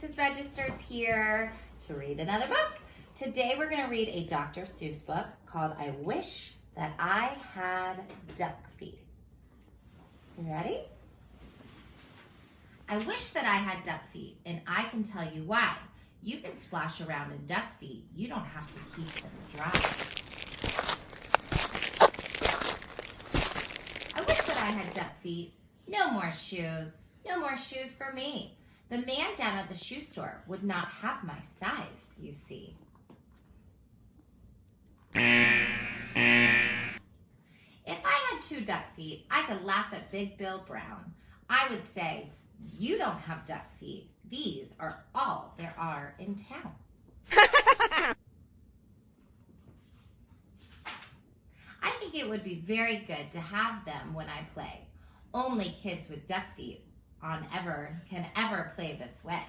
Mrs. Registers here to read another book. Today we're going to read a Dr. Seuss book called I Wish That I Had Duck Feet. You ready? I wish that I had duck feet, and I can tell you why. You can splash around in duck feet. You don't have to keep them dry. I wish that I had duck feet. No more shoes. No more shoes for me. The man down at the shoe store would not have my size, you see. If I had 2 duck feet, I could laugh at Big Bill Brown. I would say, you don't have duck feet. These are all there are in town. I think it would be very good to have them when I play. Only kids with duck feet can ever play this way.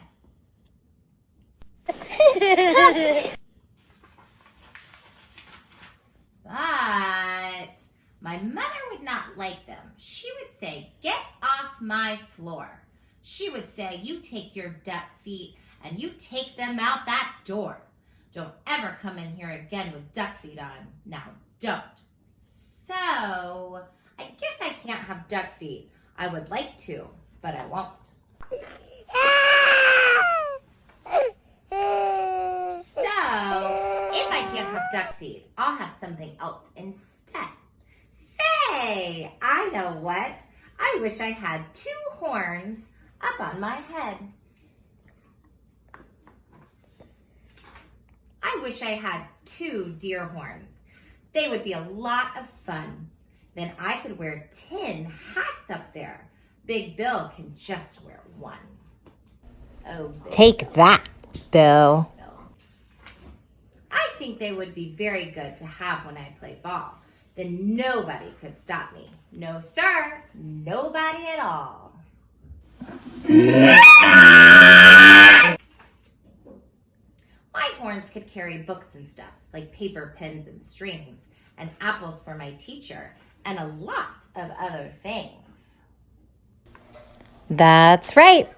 But my mother would not like them. She would say, get off my floor. She would say, you take your duck feet and you take them out that door. Don't ever come in here again with duck feet on. Now, don't. So, I guess I can't have duck feet. I would like to, but I won't. So, if I can't have duck feet, I'll have something else instead. Say, I know what. I wish I had 2 horns up on my head. I wish I had 2 deer horns. They would be a lot of fun. Then I could wear tin hats up there. Big Bill can just wear 1. Oh, Take that, Bill. I think they would be very good to have when I play ball. Then nobody could stop me. No, sir. Nobody at all. My horns could carry books and stuff, like paper, pens, and strings, and apples for my teacher, and a lot of other things. That's right.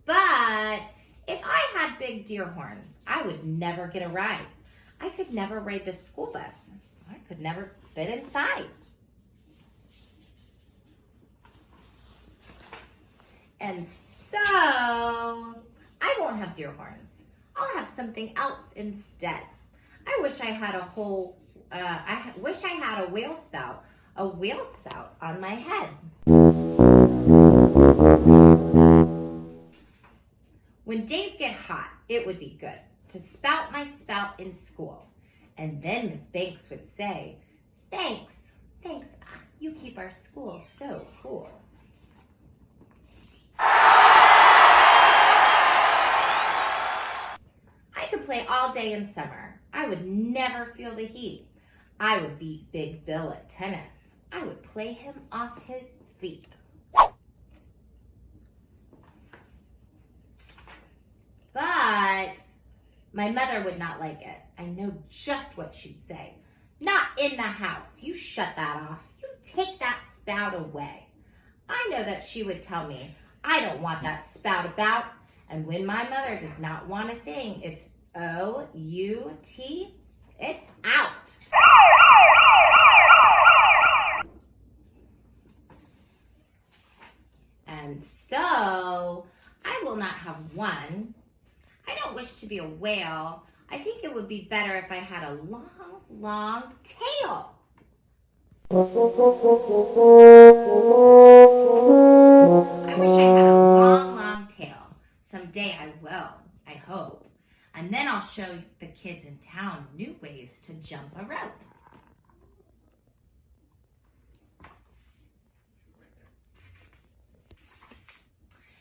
But if I had big deer horns, I would never get a ride. I could never ride the school bus. I could never fit inside. And so, I won't have deer horns. I'll have something else instead. I wish I had a whale spout on my head. When days get hot, it would be good to spout my spout in school. And then Miss Banks would say, thanks, you keep our school so cool. I could play all day in summer. I would never feel the heat. I would beat Big Bill at tennis. I would play him off his feet. But my mother would not like it. I know just what she'd say. Not in the house. You shut that off. You take that spout away. I know that she would tell me, I don't want that spout about. And when my mother does not want a thing, it's O-U-T. It's out. And so, I will not have 1. I don't wish to be a whale. I think it would be better if I had a long, long tail. I wish I had a long, long tail. Someday I will, I hope. And then I'll show the kids in town new ways to jump a rope.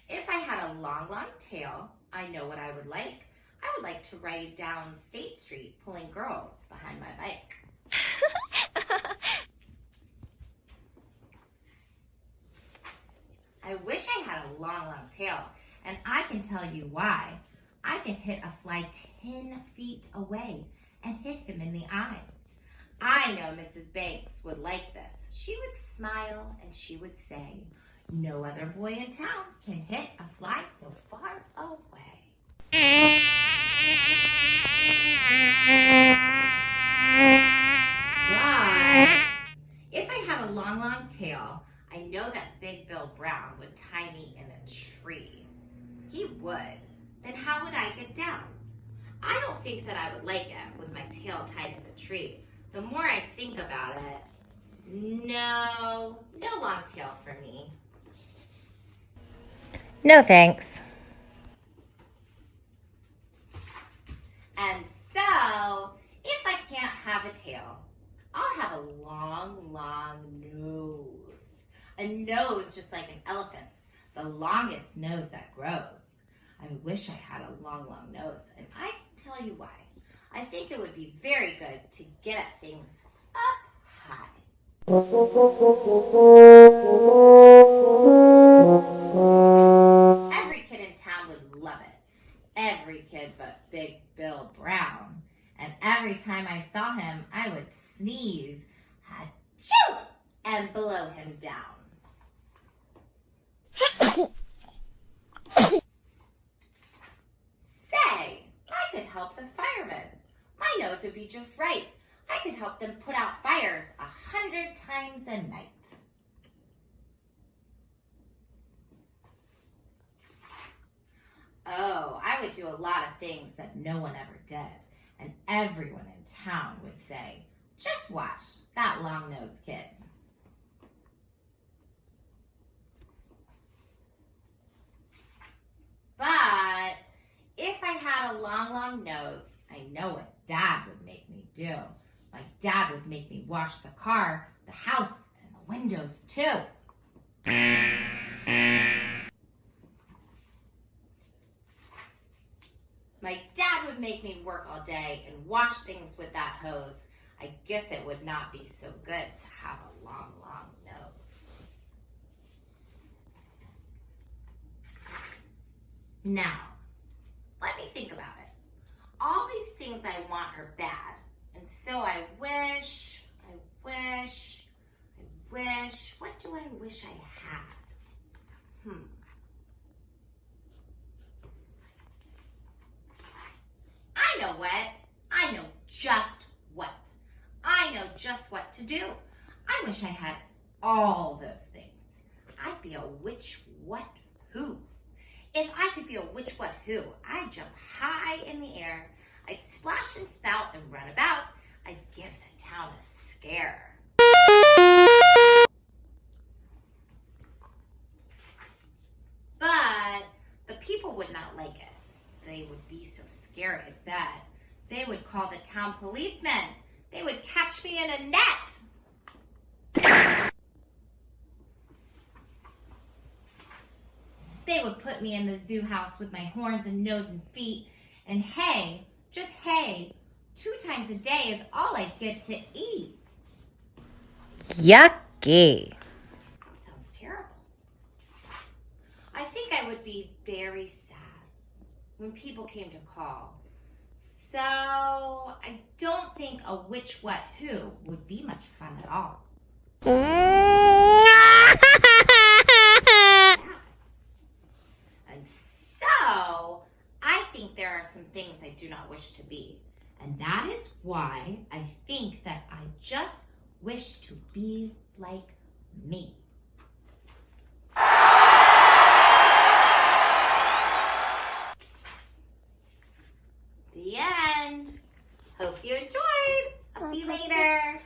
If I had a long, long tail, I know what I would like. I would like to ride down State Street pulling girls behind my bike. I wish I had a long, long tail, and I can tell you why. I could hit a fly 10 feet away and hit him in the eye. I know Mrs. Banks would like this. She would smile and she would say, no other boy in town can hit a fly so far away. tree. He would. Then how would I get down? I don't think that I would like it with my tail tied in a tree. The more I think about it, no long tail for me. No thanks. And so, if I can't have a tail, I'll have a long nose. A nose just like an elephant's, the longest nose that grows. I wish I had a long nose, and I can tell you why. I think it would be very good to get at things up high. Every kid in town would love it. Every kid but Big Bill Brown. And every time I saw him, I would sneeze, achoo, and blow him down. Say, I could help the firemen. My nose would be just right. I could help them put out fires 100 times a night. Oh, I would do a lot of things that no one ever did. And everyone in town would say, just watch that long-nosed kid. But if I had a long nose, I know what Dad would make me do. My dad would make me wash the car, the house, and the windows too. My dad would make me work all day and wash things with that hose. I guess it would not be so good to have a long nose. Now, let me think about it. All these things I want are bad. And so I wish. What do I wish I had? I know what. I know just what. I know just what to do. I wish I had all those things. I'd be a which, what, who. If I could be a which, what, who, I'd jump high in the air. I'd splash and spout and run about. I'd give the town a scare. But the people would not like it. They would be so scared, I bet. They would call the town policemen. They would catch me in a net. They would put me in the zoo house with my horns and nose and feet. And hey, just hey, 2 times a day is all I'd get to eat. Yucky. That sounds terrible. I think I would be very sad when people came to call. So I don't think a which, what, who would be much fun at all. And so I think there are some things I do not wish to be. And that is why I think that I just wish to be like me. The end. Hope you enjoyed. I'll see you later.